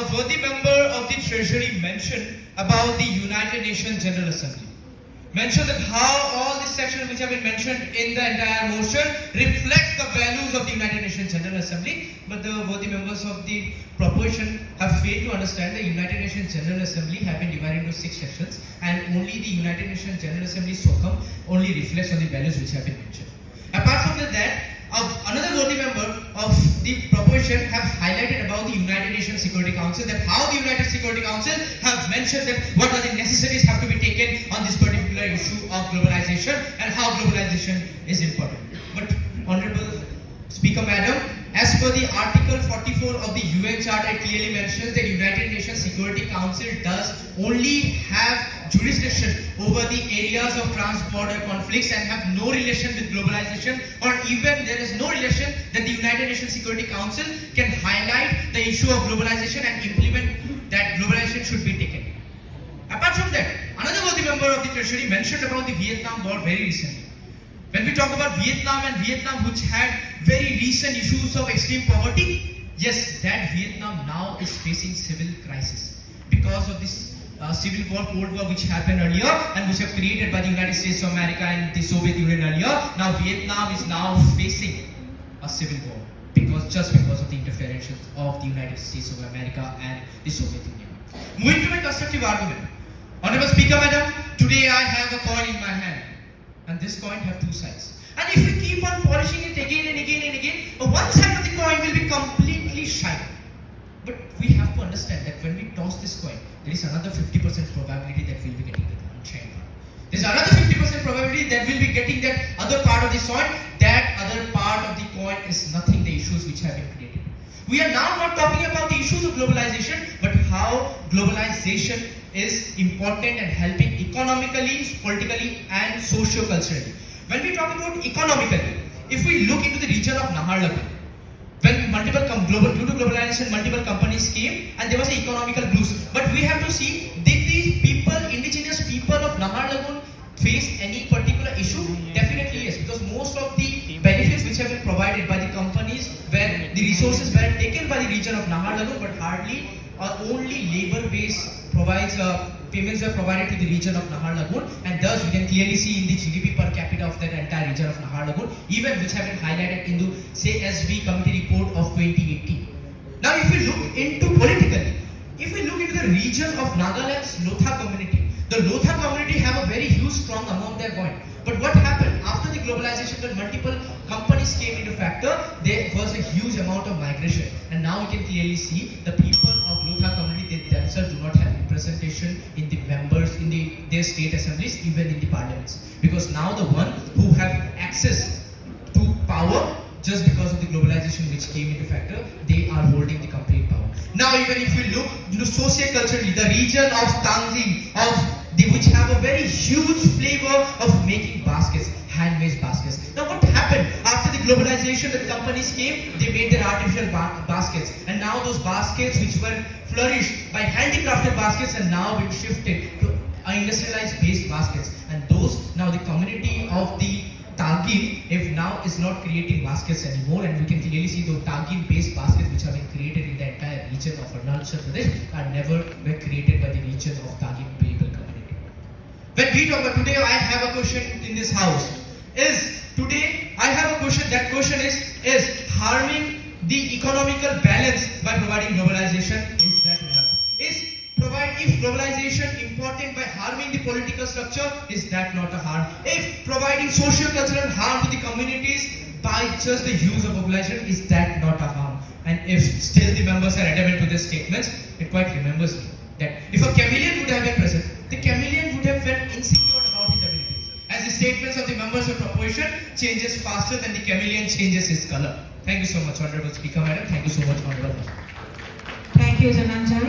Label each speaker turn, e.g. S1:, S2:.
S1: a worthy member of the Treasury mentioned about the United Nations General Assembly. Mentioned that how all these sections which have been mentioned in the entire motion reflect the values of the United Nations General Assembly, but the worthy members of the proposition have failed to understand the United Nations General Assembly have been divided into 6 sections, and only the United Nations General Assembly SOCOM only reflects on the values which have been mentioned. Apart from that, another worthy member of the proposition have highlighted about the United Nations Security Council, that how the United Security Council have mentioned that what are the necessities have to be taken on this particular issue of globalization and how globalization is important. But Honorable Speaker Madam, as per the Article 44 of the UN Charter, it clearly mentions that United Nations Security Council does only have jurisdiction over the areas of trans-border conflicts and have no relation with globalization, or even there is no relation that the United Nations Security Council can highlight the issue of globalization and implement that globalization should be taken. Apart from that, another worthy member of the Treasury mentioned about the Vietnam War very recently. When we talk about Vietnam and Vietnam which had very recent issues of extreme poverty, yes, that Vietnam now is facing civil crisis because of this civil war, Cold War which happened earlier and which have created by the United States of America and the Soviet Union earlier. Now Vietnam is now facing a civil war just because of the interference of the United States of America and the Soviet Union. Moving to my constructive argument. Honorable Speaker Madam, today I have a coin in my hand. And this coin have 2 sides. And if we keep on polishing it again and again and again, one side of the coin will be completely shiny. But we have to understand that when we toss this coin, there is another 50% probability that we'll be getting the unshiny part. There's another 50% probability that we'll be getting that other part of the coin. That other part of the coin is nothing the issues which have been created. We are now not talking about the issues of globalization, but how globalization is important and helping economically, politically, and socio-culturally. When we talk about economically, if we look into the region of Naharlagun, when due to globalization, multiple companies came and there was an economical boost. But we have to see, did these people, indigenous people of Naharlagun, face any particular issue? Definitely yes, because most of the benefits which have been provided by the companies, where the resources were taken by the region of Naharlagun, but hardly or only labor-based provides payments were provided to the region of Naharlagun, and thus we can clearly see in the GDP per capita of that entire region of Naharlagun, even which have been highlighted in the SASB committee report of 2018. Now, if we look into politically, if we look into the region of Nagaland's Lotha community, the Lotha community have a very huge, strong amount there going. But what happened after the globalization, when multiple companies came into factor, there was a huge amount of migration, and now we can clearly see the people of Lotha community, they themselves do not have representation in the members in their state assemblies, even in the parliaments, because now the one who have access to power just because of the globalization which came into factor, they are holding the complete power. Now, even if we look socio-culturally, the region of Tangzing, which have a very huge flavor of making baskets, handmade baskets. Now, what happened after the globalization? The companies came, they made their artificial baskets, and now those baskets which were flourished by handicrafted baskets are now been shifted to industrialized based baskets, and those now the community of the Tagin, if now is not creating baskets anymore, and we can clearly see those Tagin based baskets which have been created in the entire region of Arunachal Pradesh are never were created by the region of Tagin people community. When we talk about today, I have a question in this house. That question is harming the economical balance by providing globalization? Is that enough? If globalization important by harming the political structure, is that not a harm? If providing socio-cultural harm to the communities by just the use of globalization, is that not a harm? And if still the members are adamant to their statements, it quite remembers me that if a chameleon would have been present, the chameleon would have felt insecure about his abilities, as the statements of the members of proposition changes faster than the chameleon changes his color. Thank you so much, Honorable Speaker Madam. Thank you so much, Honorable.
S2: Thank you, Jananjali.